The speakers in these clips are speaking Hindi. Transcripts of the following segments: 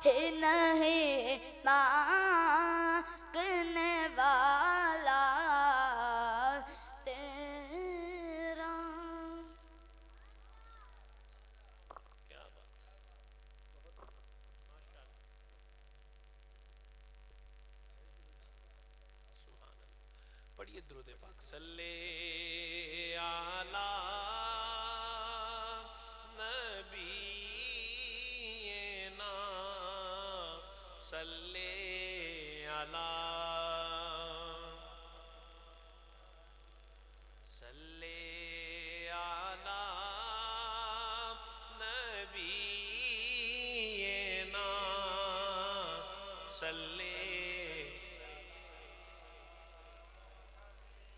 है नहीं मांगने वाला तेरा। क्या बात, सुभान अल्लाह। पढ़िए दुरूद पाक। सल्ले आला नबीना सल्ले आला सल्ले आला नबीना सल्ले।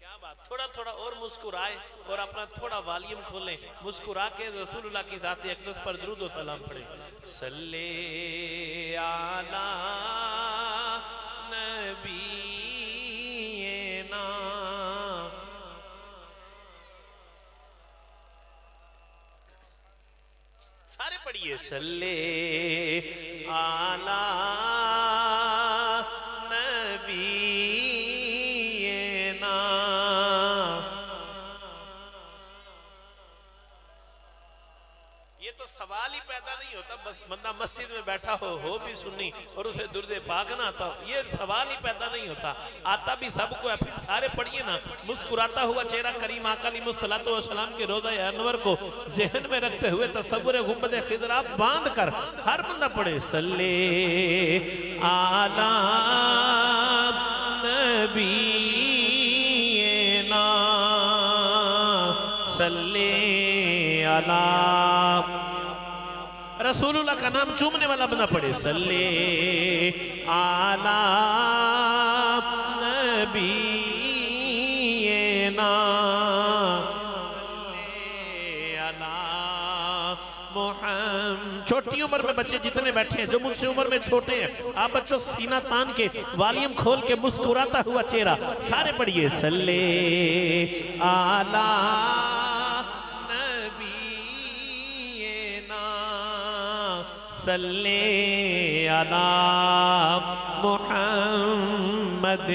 क्या बात, थोड़ा थोड़ा और मुस्कुराए और अपना थोड़ा वॉल्यूम खोलें, मुस्कुरा के रसूलुल्लाह की ज़ात अक़दस पर दुरूद व सलाम पढ़े। सल्ले आला नबीना सारे पढ़िए। सल्ले आला नबीना। ये तो सवाल ही पैदा नहीं होता, बस बंदा मस्जिद में बैठा हो भी सुन्नी और उसे दुरूद पाक ना आता, ये सवाल ही पैदा नहीं होता, आता भी सबको है। फिर सारे पढ़िए ना। मुस्कुराता हुआ चेहरा करीम आका अलैहिस्सलातु वस्सलाम के रोज़ा अनवर को ज़हन में रखते हुए तसव्वुर गुंबद खिज़रा बांध कर हर बंदा पढ़े। सल्ले आला नबीना सल्ले आला। रसूलुल्लाह का नाम चूमने वाला बंदा पढ़े। सल्ले आला नबीना सल्ले आला मुहम्मद। छोटी उम्र में बच्चे जितने बैठे हैं, जो मुझसे उम्र में छोटे हैं, आप बच्चों सीना तान के वॉल्यूम खोल के मुस्कुराता हुआ चेहरा सारे पढ़िए। सल्ले आला सल्ले अला मुहम्मद।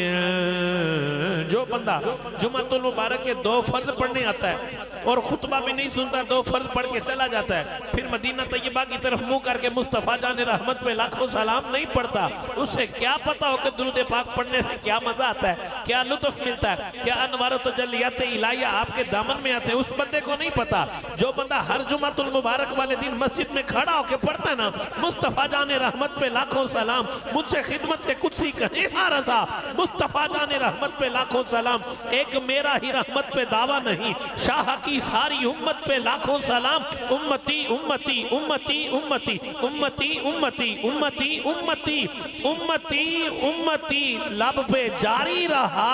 जो बंदा जुमातुल मुबारक के 2 फर्ज पढ़ने आता है और खुतबा भी नहीं सुनता, 2 फर्ज पढ़ के चला जाता है, फिर मदीना तैयबा की तरफ मुंह करके मुस्तफ़ा जाने रहमत पे लाखों सलाम नहीं पढ़ता, उसे क्या पता हो कि दुरूद पाक पढ़ने से क्या मजा आता है, क्या लुत्फ मिलता है, क्या अनवार तजल्लियात इलाहिया आपके दामन में आते हैं, उस बंदे को नहीं पता। जो बंदा हर जुमातुल मुबारक वाले दिन मस्जिद में खड़ा होकर पढ़ता है ना, मुस्तफ़ा जाने रहमत पे लाखों सलाम, मुझसे खिदमत से कुछ सी कहे रजा, मुस्तफ़ा जाने रहमत पे लाखों सलाम, एक मेरा ही रहमत पे दावा नहीं, शाह की सारी उम्मत पे लाखों सलाम। उम्मती उम्मती उम्मती उम्मती उम्मती उम्मती उम्मती उम्मती उम्मती उम्मती लब पे जारी रहा,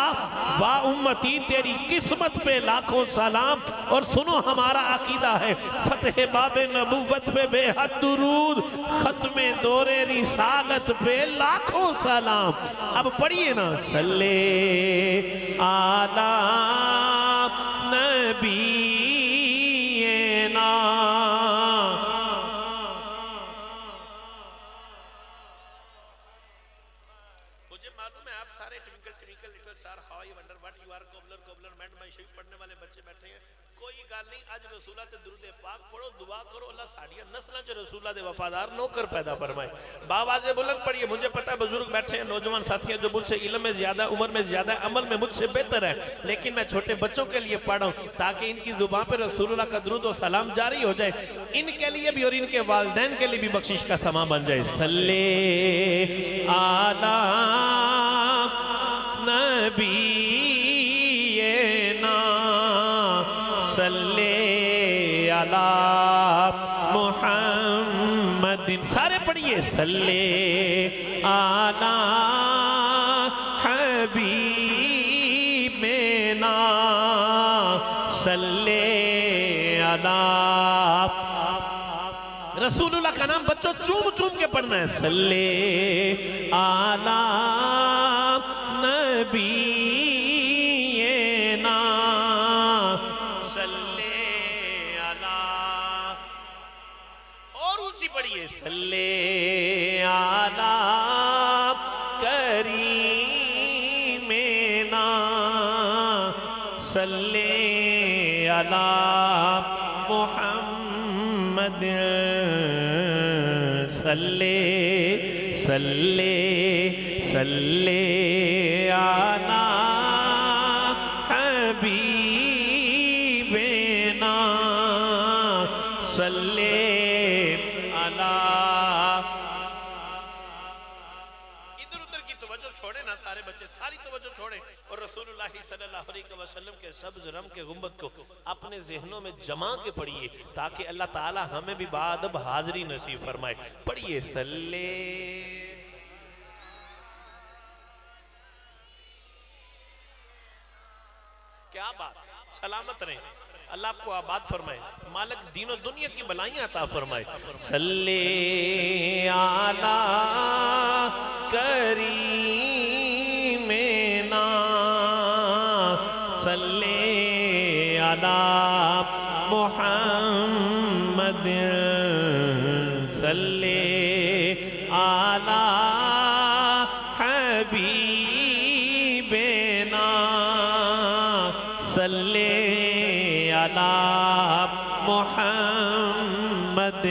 वाह उम्मती तेरी किस्मत पे लाखों सलाम। और सुनो हमारा अकीदा है, फतेह बाबे नबुव्वत पे बेहद दुरूद, खत्मे दौरे रिसालत पे लाखों सलाम। अब पढ़िए ना। सल्ले आला नबीना मुझे मालूम है आप सारे twinkle twinkle little star how you wonder what you are cobbler cobbler man my शरीफ पढ़ने वाले बच्चे बैठे हैं, कोई गल नहीं, अज रसूला ते दुरूद पाक पढ़ो, दुआ करो, अल्लाह साडियां नस्लां च रसूला दे वफादार नौकर पैदा फरमाए। बावाज़े बुलंद पढ़िए। मुझे पता है बुजुर्ग बैठे हैं, नौजवान साथी हैं जो मुझसे इल्म में ज्यादा, उम्र में ज्यादा, अमल में मुझसे बेहतर है, लेकिन मैं छोटे बच्चों के लिए पढ़ा हूं ताकि इनकी जुबान पे रसूलुल्लाह का दुरूद और सलाम जारी हो जाए, इनके लिए भी और इनके वालिदैन के लिए भी बख्शिश का समा बन जाए। सल्ले आला नबीना सल्ले अला मुहम्मद। सारे पढ़िए। सल्ले आला हबीबना सल्ले अला। रसूलुल्लाह का नाम बच्चों चूम चूम के पढ़ना है। सल्ले आला नबीना सल्ले अला। और ऊंची पढ़िए। सल्ले अला मुहम्मद सल्ले सल्ले सल्ले आला हबीबना सल्ले अला। इधर उधर की तवज्जो छोड़े ना सारे बच्चे, सारी तवज्जो छोड़े और रसूलुल्लाह सल्लल्लाहु अलैहि वसल्लम के सब्ज़ रंग के गुंबद को अपने ज़हनों में जमा के पढ़िए ताकि अल्लाह ताला हमें भी बादब हाज़री नसीब फरमाए। पढ़िए सल्ले। क्या बात, सलामत रहे, अल्लाह आपको आबाद फरमाए, मालिक दीनों दुनिया की बलाइयां अता फरमाए। सल्ले आला करीमेना सल्ले आला मुहम्मद सल्ले आला हबीबना सल्ले अला मुहम्मद।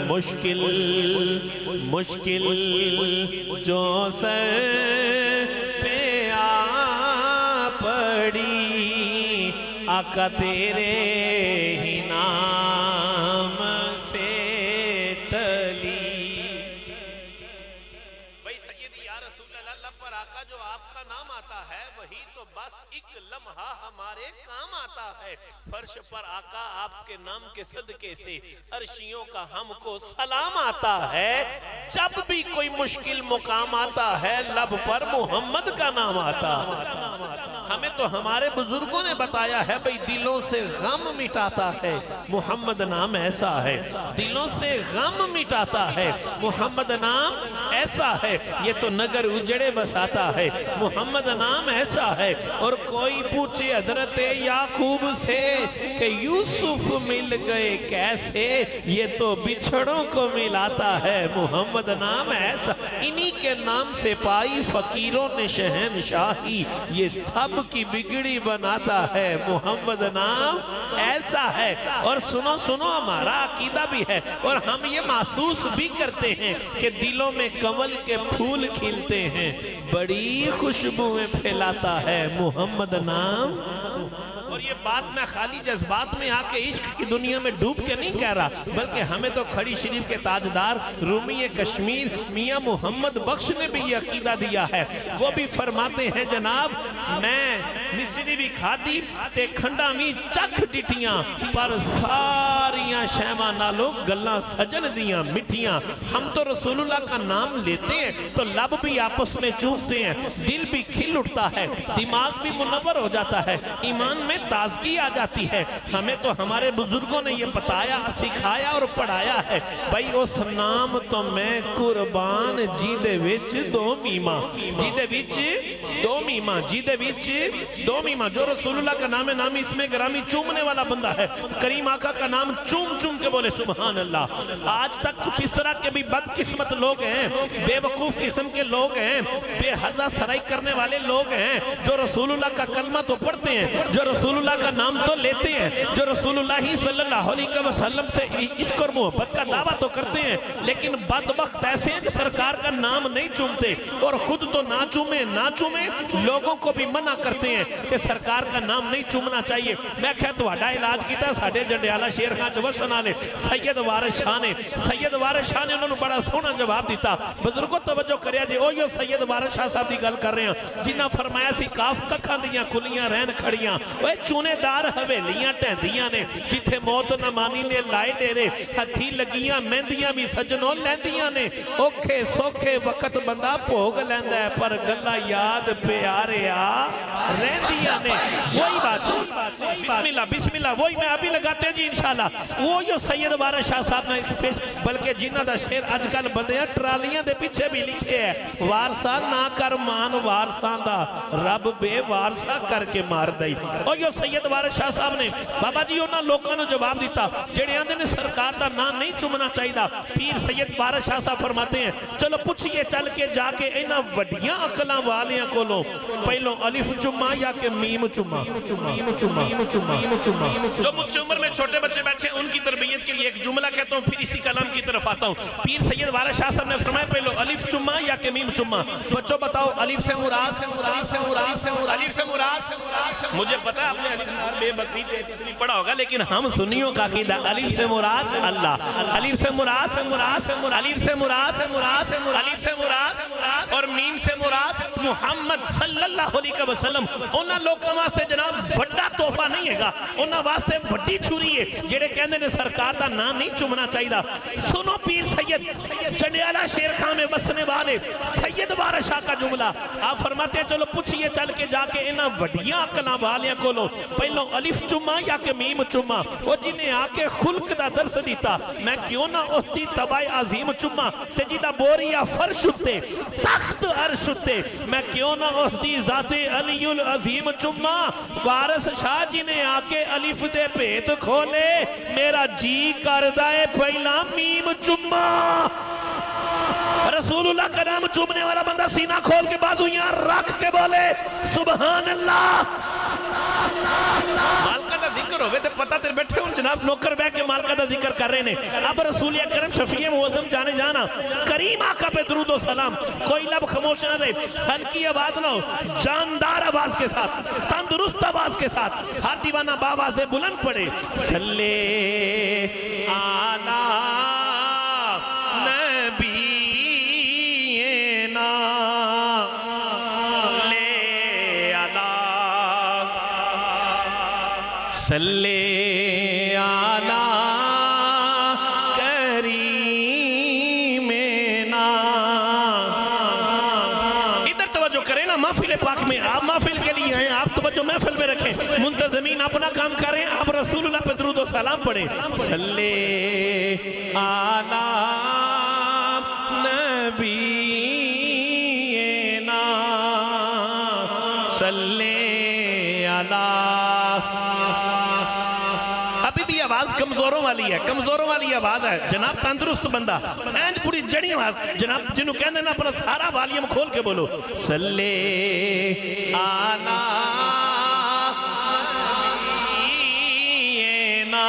मुश्किल मुश्किल जो सर पे आ पड़ी आका तेरे ही नाम से टली। भाई सैयदी या रसूल अल्लाह, लब पर आका जो आपका नाम आता है वही तो बस एक लम्हा हमारे काम आता है। फर्श पर आका आपके नाम के सदके से अर्शियों का हमको सलाम आता है। जब भी कोई मुश्किल मुकाम आता है लब पर मोहम्मद का नाम आता है। हमें तो हमारे बुजुर्गों ने बताया है भाई दिलों से गम मिटाता है मोहम्मद नाम ऐसा है, दिलों से गम मिटाता है मोहम्मद नाम ऐसा है। ये तो नगर उजड़े बसाता है मोहम्मद नाम ऐसा है। और कोई पूछे हजरत याकूब से कि यूसुफ मिल गए कैसे, ये तो बिछड़ों को मिलाता है मोहम्मद नाम ऐसा। इन्हीं के नाम से पाई फकीरों ने शहनशाही, ये सब की बिगड़ी बनाता है मोहम्मद नाम ऐसा है। और सुनो सुनो, हमारा अकीदा भी है और हम ये महसूस भी करते हैं कि दिलों में कमल के फूल खिलते हैं, बड़ी खुशबुएं फैलाता है मोहम्मद नाम। और ये बात मैं खाली जज्बात में आके इश्क की दुनिया में डूब के नहीं कह रहा, बल्कि हमें तो खड़ी शरीफ के ताजदार रूमी कश्मीर मियां मोहम्मद बख्श ने भी ये अकीदा दिया है। वो भी फरमाते हैं जनाब, मैं मिसरी भी खादी ते खंडा भी चख डिटियां, पर सारियां शैवा नालों गल्लां सजन दियां मिठियां। हम तो रसूलुल्लाह का नाम लेते हैं तो लब भी आपस में चूमते हैं, दिल भी खिल उठता है, दिमाग भी मुनव्वर हो जाता है, ईमान में ताजगी आ जाती है। हमें तो हमारे बुजुर्गों ने ये बताया, सिखाया और पढ़ाया है। भाई उस नाम तो मैं कुर्बान जिदे विच दो मीमा, जिदे विच दो मीमा, जिदे विच दो मीमा। जो रसूलुल्लाह का नाम है, नाम इसमें ग्रामी चूमने वाला बंदा है। करीम आका का नाम चूम चूम के बोले सुभान अल्लाह। आज तक कुछ इस तरह के भी बदकिस्मत लोग हैं, बेवकूफ किस्म के लोग हैं, बेहदा सराई करने वाले लोग हैं, जो रसूलुल्लाह का कलमा तो पढ़ते हैं, जो रसूलुल्लाह का नाम तो लेते हैं, जो रसूलुल्लाह सल्लल्लाहु अलैहि वसल्लम से इश्क और मोहब्बत का दावा तो करते हैं, लेकिन बदबख्त ऐसे हैं कि सरकार का नाम नहीं चूमते और खुद तो ना चूमे लोगों को भी मना करते हैं कि सरकार का नाम नहीं चूमना चाहिए। मैं कह तुहाडा इलाज किया साडे जंडियाला शेर खां च वसन वाले सैयद वारिस शाह ने उन्होंने बड़ा सोहना जवाब दिता। बुजुर्गों तवज्जो करिया जी, ओयो सैयद वारिस शाह साहब की गल कर रहे हैं जिन्हें फरमाया सी काफ कखां दियां खुलियां रहन खड़ियां, ओए चूनेदार हवेलियां ढहंदियां ने, जिथे मौत न मानी ने लाए डेरे, हथी लगियां मेहंदियां भी सजनों लैंदियां ने। औखे सौखे वक्त बंदा भोग लैंदा है, पर गल्ला याद प्यारे आ रहंदियां ने। वही बात बिस्मिल्लाह बिस्मिल्लाह वही मैं अभी लगाते हैं जी इंशाल्लाह। वो जो सैयद वारिस शाह साहब ने पेश, बल्कि जिन्हां दा शेर अजकल बंदे ट्रालियां दे पीछे भी लिखे है, वारसा ना कर मान वारसा दा, रब बेवारसा करके मार दई। और यो सैयद वारिस शाह साहब ने बाबा जी उन्हां लोकां नूं जवाब दिता जेड़े आंदे ने सरकार दा नाम नहीं चुमना चाहिए। पीर सैयद वारिस शाह साहब फरमाते हैं, चलो पूछिए चल के जाके इन्हां वड्डियां अकलां वालियां कोलों, पहलों अलिफ जुम्मा या के मीम चुम्मा। जो मुझसे उम्र में छोटे बच्चे बैठे उनकी तरबियत के लिए एक जुमला कहता हूँ, फिर इसी कलाम की तरफ आता हूँ। पीर सैयद वारिस शाह साहब ने फरमाया पहले अलिफ चुम्मा या के मीम चुम्मा। बच्चों बताओ अलिफ से मुराद, अलिफ से मुराद। मुझे पता है आपने अलिफ बेबकरी इतनी पढ़ा होगा, लेकिन हम सुन्नियों का अकीदा अलिफ से मुराद अल्लाह, अलिफ से मुराद, अलिफ से मुराद, अलिफ से मुराद और मीम से मुराद मुहम्मद सल्लल्लाहु अलैहि वसल्लम। उन्हां लोकां वास्ते जनाब बड़ा तोहफा नहीं हैगा, उन्हां वास्ते बड़ी छुरी है जेड़े कहंदे ने सरकार दा नाम नहीं चुमना चाहिए। सुनो पीर सैयद जंडियाला शेर खां में बसने वाले सैयद वारिस शाह का जुमला। आप फरमाते हैं चलो पूछिए चल के जाके इन्हां वड्डियां अकलां वालियां कोलो पहलो अलिफ चुम्मा या के मीम चुम्मा। वो जिन्हें आके खुल्क दा दर्स दिता, मैं क्यों ना उसकी तबाई अजीम चुम्मा ते जिदा बोरिया फर्श उत्ते तख्त अर्श उत्ते, मैं क्यों ना उसकी जाते अलीउल अजीम चुम्मा। वारिस शाह जी ने आके अलिफ दे भेद खोले, मेरा जी करदा है पहला मीम चुम्मा। रसूलुल्लाह का नाम चूमने वाला बंदा सीना खोल के बाजू यहाँ रख के बोले सुभान अल्लाह। मालका दा जिक्र होवे ते पता तेरे बैठे हुन जनाब नौकर बैठ के मालका दा जिक्र कर रहे ने। अब रसूल अकरम शफीए मुअज़्ज़म जाने जाना करीम आका पे दुरूद और सलाम। कोई लब खामोश ना रहे, हल्की आवाज ना हो, जानदार आवाज के साथ, तंदुरुस्त आवाज के साथ हर दीवाना बाबा से बुलंद पड़े सल्ले आला सल्ले आला करीमेना। इधर तवज्जो करें ना, महफिल पाक में आप महफिल के लिए हैं, आप तवज्जो महफिल में रखें, मुंतज़मीन अपना काम करें, आप रसूलुल्लाह पे दुरूद और सलाम पढ़ें। सल्ले आला नबीना सल्ले आला। आवाज कमजोरों वाली है, कमजोरों वाली आवाज है जनाब, तंदुरुस्त बंदा एंड पूरी जड़ी आवाज जनाब जिन्हों कहते ना अपना सारा वॉल्यूम खोल के बोलो सल्ले आला ना।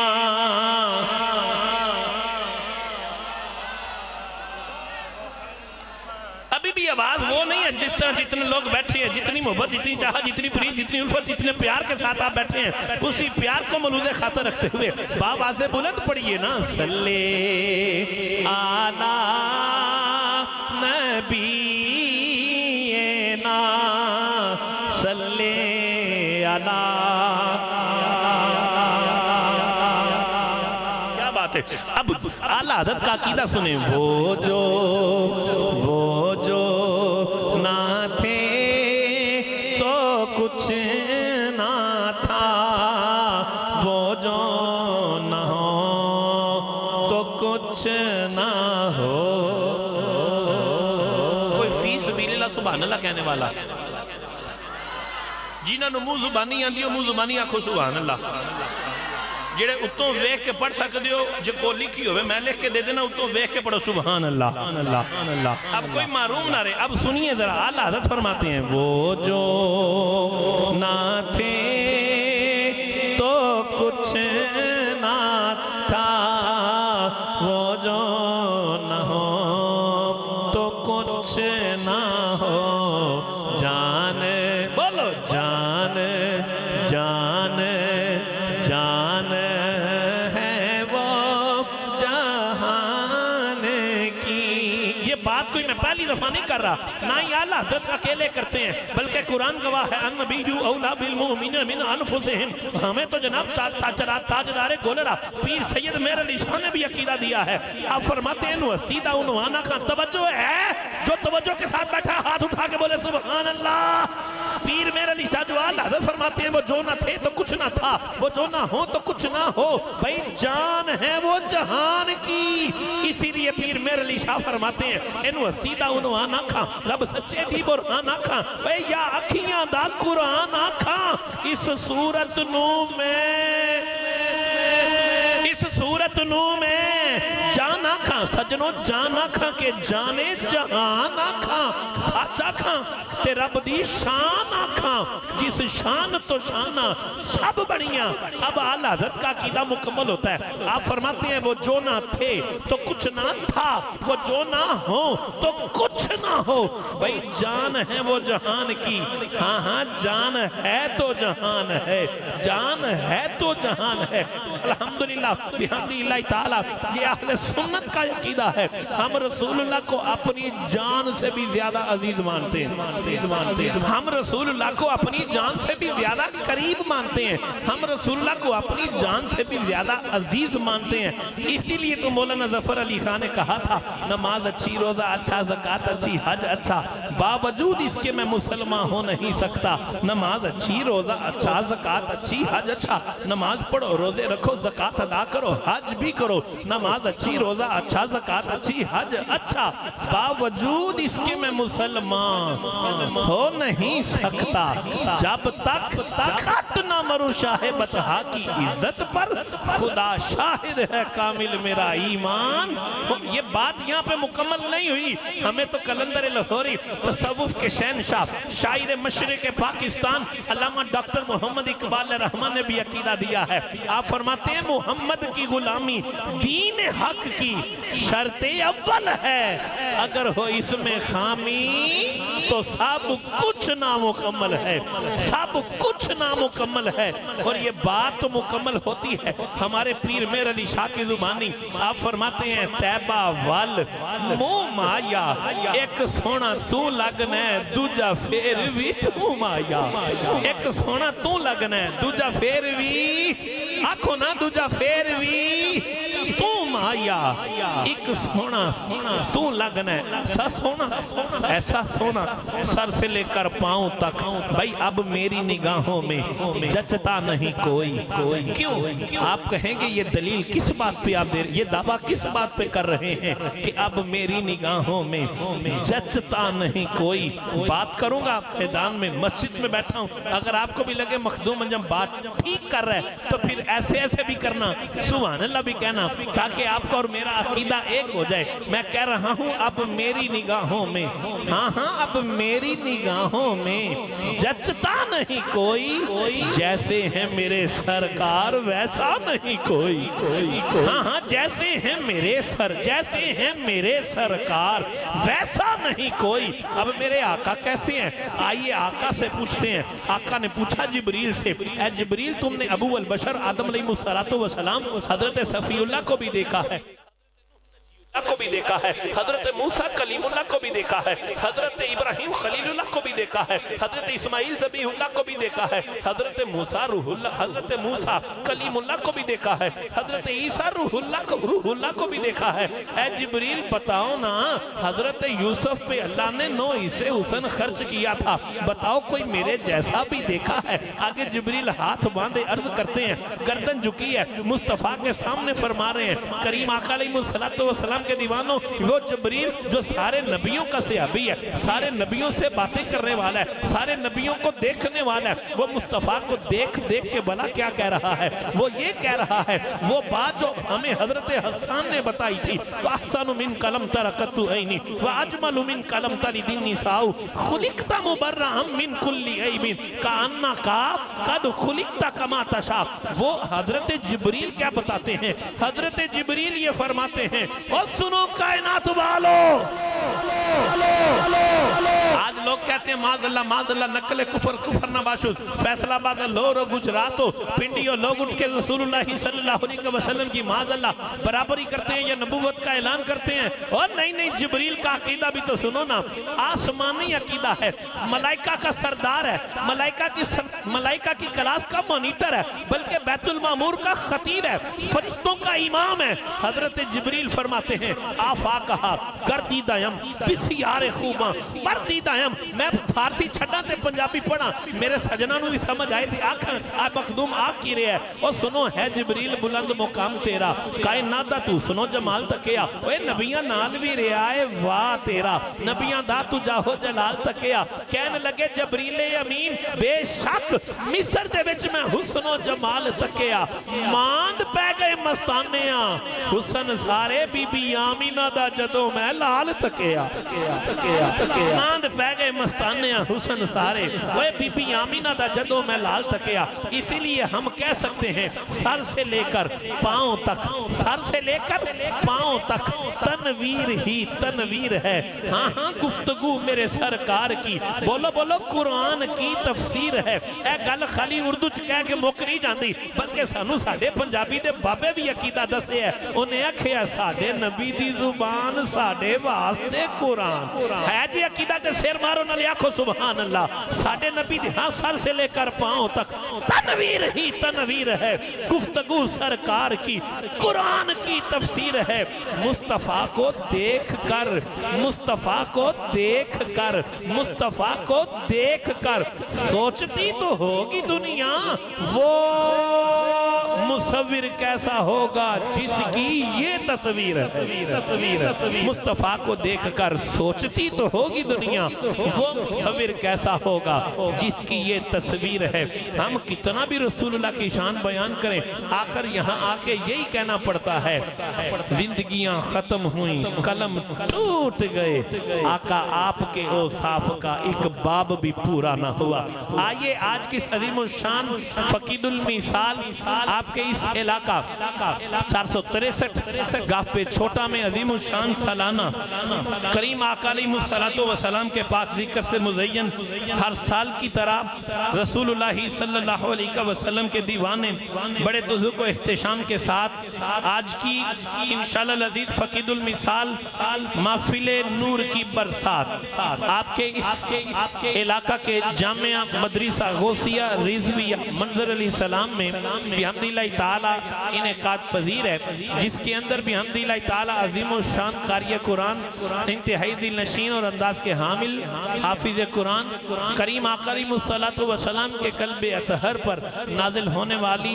अभी भी आवाज वो नहीं है जिस तरह जितने लोग बैठे हैं, जितनी मोहब्बत, जितनी चाहत, जितनी प्रीत, जितनी उल्फत, जितने प्यार के साथ आप बैठे हैं, उसी प्यार को मलूज़े खातर रखते हुए बाबा से बुलंद पड़िए ना सल्ले आला नबीना सल्ले आला। क्या बात है। अब आला हज़रत का अकीदा सुने, वो जो ना थे तो कुछ ना था, वो जो ना हो तो कुछ ना हो। कोई फीस सबीलिल्लाह सुभान अल्लाह कहने वाला जिन्होंने मुंह जुबानी आती हो मुंह जुबानी आखो सुभान अल्लाह। जेड़े उत्तों वेख के पढ़ सकते हो, जो को लिखी हो मैं लिख के दे देना, उत्तों वेख के पढ़ो सुभान अल्लाह अल्लाह। अब कोई मारूम ना रहे। अब सुनिए जरा, आला हज़रत फरमाते हैं वो जो ना थे तो कुछ ना था, वो जो ना हो तो कुछ ना हो। जान बोलो जान जान जान है वो जहान की। ये बात कोई मैं पहली दफा नहीं कर रहा, ना ही आला हज़रत अकेले करते हैं, बल्कि कुरान गवाह है अन्नबीयु औला बिल मुमिनीन मिन अनफुसिहिम। हमें तो जनाब ताजदारे गोलरा पीर सैयद मेहर अली शाह ने भी अकीदा दिया है। आप फरमाते हैं वसीदा उनवाना का तवज्जो है, जो तवज्जो के साथ बैठा हाथ उठा के बोले सुभान अल्लाह। पीर मेहर अली शाह जो आला हज़रत फरमाते हैं वो जो ना थे तो कुछ ना था, वो जो ना हो तो कुछ ना हो। भाई जान है वो जहान की, इसीलिए पीर मेहर अली शाह फरमाते हैं इन वसीदा उनवाना खा रब सच्चे दी बुरहान आखा भाई या अखियां दा कुरान आखा। इस सूरत नू में जान आखा आखा सजनों जान आखा के जाने जहान आखा सच आखा ते रब दी शान आखा जिस शान तो शाना सब बनिया। अब आला हज़रत का अकीदा मुकम्मल होता है। आप फरमाते हैं वो जो ना थे तो कुछ ना था, वो जो ना हो तो कुछ ना हो। भाई जान है वो जहान की, हाँ हाँ जान है तो जहान है, जान है तो जहान है। अल्हम्दुलिल्लाह बिहम्दिल्लाह ताला ये अहले सुन्नत का अकीदा है। हम रसूलुल्लाह को अपनी जान से भी ज्यादा अजीज मानते हैं, हम रसूलुल्लाह को अपनी जान से भी ज्यादा करीब मानते हैं, हम रसूलुल्लाह को अपनी जान से भी ज्यादा अजीज मानते हैं। इसीलिए तो मौलाना जफर अली खान ने कहा था नमाज अच्छी, रोजा अच्छा, ज़कात अच्छी, हज अच्छा, बावजूद इसके मैं मुसलमान हो नहीं सकता। नमाज अच्छी, रोजा अच्छा, ज़कात अच्छी, हज अच्छा, नमाज पढ़ो, रोजे रखो, ज़कात अदा करो, हज भी करो, नमाज अच्छी, रोजा अच्छा, ज़कात अच्छी, हज अच्छा, बावजूद इसके मैं मुसलमान हो नहीं सकता जब तक कट ना मरूं शाहे बतहा की इज्जत पर, खुदा शाहिद है कामिल मेरा ईमान। ये बात यहाँ पे मुकम्मल नहीं हुई। हमें तो कलंदर लाहौरी तसव्वुफ के शहनशाह शायर मशरिक पाकिस्तान अल्लामा डॉक्टर मोहम्मद इकबाल रहमान ने भी अकीदा दिया है। आप फरमाते हैं मुहम्मद की गुलामी दीन हक की शर्ते अव्वल है, अगर हो इसमें खामी तो सब कुछ नामुकम्मल है, सब कुछ नामुकम्मल है। और ये बात तो मुकम्मल होती है हमारे पीर मेर अली शाह की जुबानी। आप फरमाते हैं तैबा वल मुंह माया, एक सोना तू लगना है, दूजा फेर भी तू माया। एक सोना तू लगना है, दूजा फेर भी आखो ना, दूजा फेर भी तू माया। एक सोना तू लगना है, ऐसा सोना, ऐसा सोना सर से लेकर पांव तक। भाई अब मेरी निगाहों में जचता नहीं कोई। क्यों? आप कहेंगे ये दलील किस बात पे आप दे रहे, ये दावा किस बात पे कर रहे हैं कि अब मेरी निगाहों में जचता नहीं कोई। बात करूंगा मैदान में, मस्जिद में बैठा हूं, अगर आपको भी लगे मखदूम अंजम बात ठीक कर रहा है तो फिर ऐसे ऐसे भी करना, सुभान अल्लाह भी कहना, ताकि आपका और मेरा अकीदा एक हो जाए। मैं कह रहा हूं अब मेरी निगाहों में, हाँ हाँ अब मेरी निगाहों में जचता नहीं कोई, जैसे है मेरे सरकार वैसा नहीं कोई। हाँ हाँ जैसे है मेरे सर, जैसे है मेरे सरकार वैसा नहीं कोई। अब मेरे आका कैसे हैं, आइए आका से पूछते हैं। आका ने पूछा जिब्रील से, ऐ जिब्रील तुमने अबू अल बशर आदम अलैहिस्सलातु वस्सलाम हजरत सफीउल्लाह को भी देखा है, को भी देखा है, हजरत मूसा कलीमुल्लाह को भी देखा है, हजरत इब्राहिम खलीलुल्लाह को भी देखा है, हजरत इस्माइल ज़बीहुल्लाह को भी देखा है, हजरत मूसा रूहुल्लाह, हजरत मूसा कलीमुल्लाह को भी देखा है, हजरत ईसा रूहुल्लाह को भी देखा है। ऐ जिब्रील बताओ ना, हजरत यूसुफ पे अल्लाह ने 9 हिस्से हुस्न खर्च किया था, बताओ कोई मेरे जैसा भी देखा है? आगे जिब्रील हाथ बांधे अर्ज करते हैं, गर्दन झुकी है, मुस्तफ़ा के सामने फरमा रहे हैं, करीम आका अलैहिस्सलातु वस्सलाम के दीवानों, वो जिब्रील जो सारे नबियों का सहाबी है, सारे नबियों से बातें करने वाला है, सारे नबियों को देखने वाला है, वो मुस्तफ़ा को देख देख के भला क्या कह रहा है? वो ये कह रहा है वो बात जो हमें हजरत हसन ने बताई थी, अहसनु मिन कलम तरकतु ऐनी व अजमलु मिन कलम तलिदिन निसाउ खुलिकता मुबर्रअम मिन कुल्ली ऐबिन कान्ना का कद खुलिकता कमा तशा। वो हजरत जिब्रील क्या बताते हैं? हजरत जिब्रील ये फरमाते हैं, और सुनो कायनात वालो, आज लोग कहते हैं माज़अल्लाह माज़अल्लाह, नकले कुफर कुफर ना बाशुद, फैसलाबाद लोरो गुजरात हो पिंडियो लोग उठ के रसूलुल्लाह सल्लल्लाहु अलैहि वसल्लम की माज़अल्लाह बराबरी करते हैं या नबूवत का ऐलान करते हैं। और नहीं नहीं, जिब्रील का अकीदा भी तो सुनो ना, आसमानी अकीदा है, मलाइका का सरदार है, मलाइका की क्लास का मॉनिटर है, बल्कि बैतुल मामूर का खतीब है, फरिश्तों का इमाम है। हजरत जिब्रील फरमाते हैं आफा कहा कर दी दयम बिसियारे खूबा पर दी दयम। मैं फारसी छड्डा ते पंजाबी पढ़ा, मेरे सजना नूं भी समझ आई थी, आख आ मखदूम आ की रहा है। और सुनो है जिब्रील बुलंद मुकाम तेरा, कायनात दा तू सुनो जमाल तकिया, ओए नबियां नाल भी रहा है, वाह तेरा नबियां दा तू जाहो जलाल तकिया। कहने लगे जबरील अमीन बेशक मिस्र दे विच मैं हुस्नो जमाल तकिया, मांद पै गई गए मस्ताने हुसन सारे बीबी आमीना दा जदों मैं लाल तकिया आनंद पै गए मस्ताने हुसन सारे ओए बीबी आमीना दा जदों मैं लाल तकिया। इसीलिए हम कह सकते हैं सर से लेकर पांव तक, सर से लेकर पांव तक तनवीर ही तनवीर है। हाँ हाँ गुफ्तगू मेरे सरकार की, बोलो बोलो कुरान की तफसीर है। ए गल खाली उर्दू च कह के मुक नहीं जाती, बल्कि सानू साडे पंजाबी दे बाबे भी अकीदा दसे है। उन्हें आखिया साडे नबी दी जुबान साडे वास्ते कुरान है जी। अकीदा ते सिर मारो नाले आखो सुभान अल्लाह। साडे नबी दी हाँ सर से लेकर पांव तक तनवीर ही तनवीर है। गुफ्तगू सरकार की कुरान की तफसीर है। मुस्तफा को देख कर, मुस्तफा को देख कर, मुस्तफा को देख कर सोचती तो होगी दुनिया वो मुसव्विर कैसा होगा जिसकी ये तस्वीर है। मुस्तफा को देख कर सोचती तो होगी दुनिया वो मुसव्विर कैसा होगा जिसकी ये तस्वीर है। हम कितना भी रसूलुल्लाह की शान बयान करें, आखिर यहाँ आके यही कहना पड़ता है जिंदगियां खत्म हुई, कलम टूट गए, आका आपके औसाफ का एक बाब भी पूरा ना हुआ। आइए आज की अजीम शान फकीदुल मिसाल आपके इस इलाका 463 गाफ पे छोटा में अजीम शान सालाना करीम आका अलैहिस्सलातो वसलाम के पाक जिक्र से मुज़य्यन हर साल की तरह रसूलुल्लाह सल्लल्लाहु अलैहि वसल्लम के दीवाने बड़े दुज़ू को एहतशाम के साथ आज की इंशाअल्लाह अज़ीज़ फकीदुल मिसाल महफिले नूर की बरसात आपके इस इलाका के जामिया मदरसा गौसिया रिजविया मंजर अली सलाम में बिहम्दिल्लाह ताला इनेकाद पजीर है, जिसके अंदर बिहम्दिल्लाह ताला अजीम शान कारी कुरान इंतहाई दिल नशीन और अंदाज के हामिल हाफिज कुरान करीम आका अलैहिस्सलातो वसलाम के कल्बे अतहर पर नाजिल होने वाली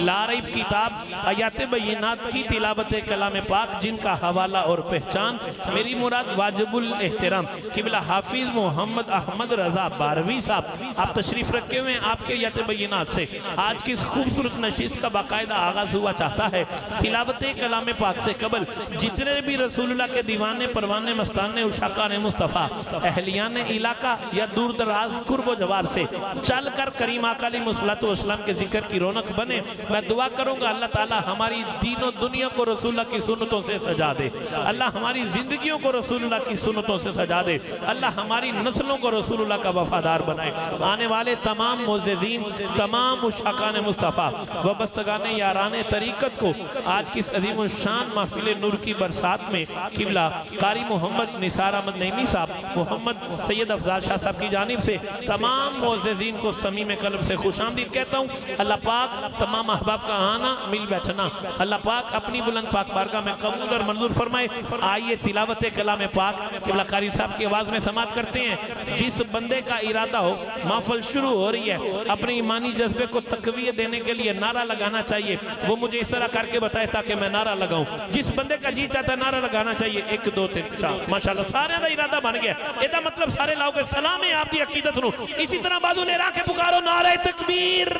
लारैब किताब आयात बय्यिनात की तिलावत कलाम पाक, जिनका हवाला और पहचान मेरी मुराद वाजिबुल एहतराम किबला हाफिज मोहम्मद अहमद रजा बारहवीं साहब आप तशरीफ रखे हुए आपके आयात बय्यिनात से आज की खूबसूरत नशिस्त का बाकायदा आगाज हुआ चाहता है। तिलावत कलाम पाक से कबल जितने भी रसूलुल्लाह के दीवाने परवाने मस्ताने उशाकान मुस्तफ़ा अहलियान इलाका या दूर दराज कुर्ब जवार से चल कर करीम आका अलैहिस्सलातो वस्सलाम के जिक्र की रौनक बने। मैं दुआ करूंगा अल्लाह ताला हमारी दीनों दुनिया को रसूलुल्लाह की सुन्नतों से सजा दे, अल्लाह हमारी जिंदगियों को रसूलुल्लाह की सुन्नतों से सजा दे, अल्लाह हमारी नस्लों को रसूलुल्लाह का वफादार बनाए। आने वाले तमाम मुअज़्ज़िज़ीन तमाम उशाकान मुस्तफ़ा वबस्तगान यारान तरीक़त को आज की अज़ीम शान महफिल नूर की बरसात में किबला कारी मोहम्मद निसार अहमद नईमी साहब मोहम्मद सैयद अफजाल शाह साहब की जानिब से तमाम मुअज़्ज़िज़ीन को समी में कल्ब से खुशामदीद कहता हूँ। अल्लाह पाक तमाम अहबाब का आना मिल बैठना अल्लाह पाक अपनी बुलंद पाक बारगाह में कबूल और मंजूर फरमाए। आइए तिलावत कलाम पाक किबला कारी साहब की आवाज़ में समात करते हैं। जिस बंदे का इरादा हो महफिल शुरू हो रही है, अपने ईमानी जज्बे को तकवीत देने के लिए नारा लगाना चाहिए, वो मुझे इस तरह करके बताए ताकि मैं नारा लगाऊं। जिस बंदे का जी चाहता है नारा लगाना चाहिए 1 2 3 4 माशाल्लाह सारे का इरादा बन गया। ਇਹਦਾ मतलब सारे लाओगे सलाम है आपकी अकीदत नु। इसी तरह बाजू ले रहा के पुकारो नारे तकबीर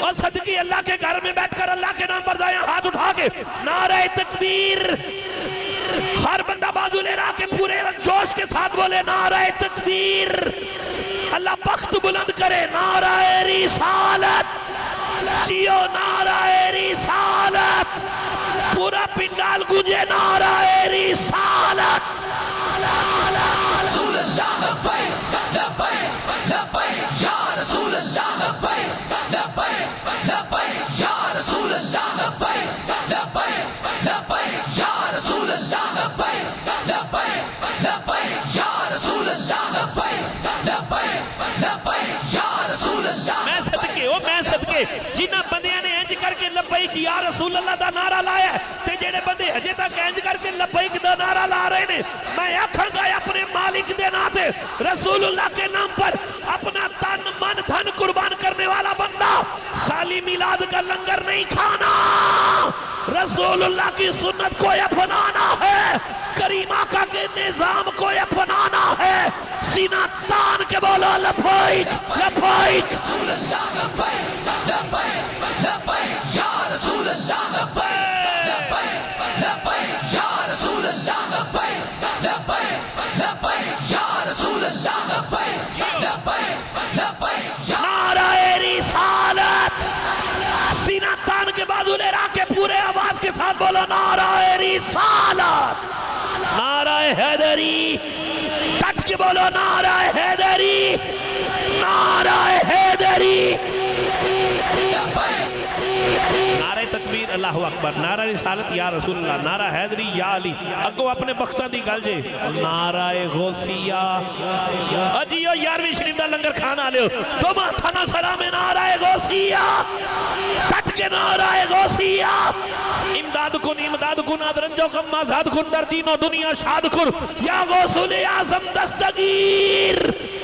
और सदकी अल्लाह के घर में बैठकर अल्लाह के नाम पर दाएं हाथ उठा के नारे तकबीर। हर बंदा बाजू ले रहा के पूरे जोश के साथ बोले नारे तकबीर। अल्लाह बख्त बुलंद करे नारे रिसालत जियो नारे रिसालत। पूरा पिंडाल गुंजे नारे रिसालत। जिन्ना बंदियां ने इंज करके लब्बैक या रसूल अल्लाह दा नारा लाया ते जेड़े बंदे अजे तक इंज करके लब्बैक दा नारा ला रहे ने, मैं आखांगा अपने मालिक दे नाम पे रसूलुल्लाह के नाम पर अपना तन मन धन कुर्बान करने वाला बंदा खाली मिलाद का लंगर नहीं खाना, रसूलुल्लाह की सुन्नत को अपनाना है, करीम आका के निजाम को अपनाना है। सीना तान के बोलो लब्बैक लब्बैक। नाराए रिसालत, सीना तान के बाजू ले रहा के पूरे आवाज के साथ बोलो नाराए रिसालत, नाराए हैदरी, कट के बोलो नाराए हैदरी, नाराए हैदरी, नारे तकबीर अल्लाहु अकबर, नारा रिसालत या रसूलुल्लाह, नारा हैदरी या अली, अगो अपने बख्ता दी गल जे, नाराए गौसिया, अजियो 11वीं शरीफ दा लंगर खाना लियो, दो माथाना सलाम नाराए गौसिया, कट के नाराए गौसिया, इमदाद कुन आदरंजो कम्मा ज़ाद कुन दर दीनो दुनिया शाद कुन, या गौसुल आज़म दस्तगीर,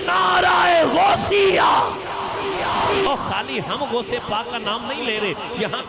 नाराए गौसिया। और खाली हम गौसे पाक का नाम नहीं ले रहे, यहाँ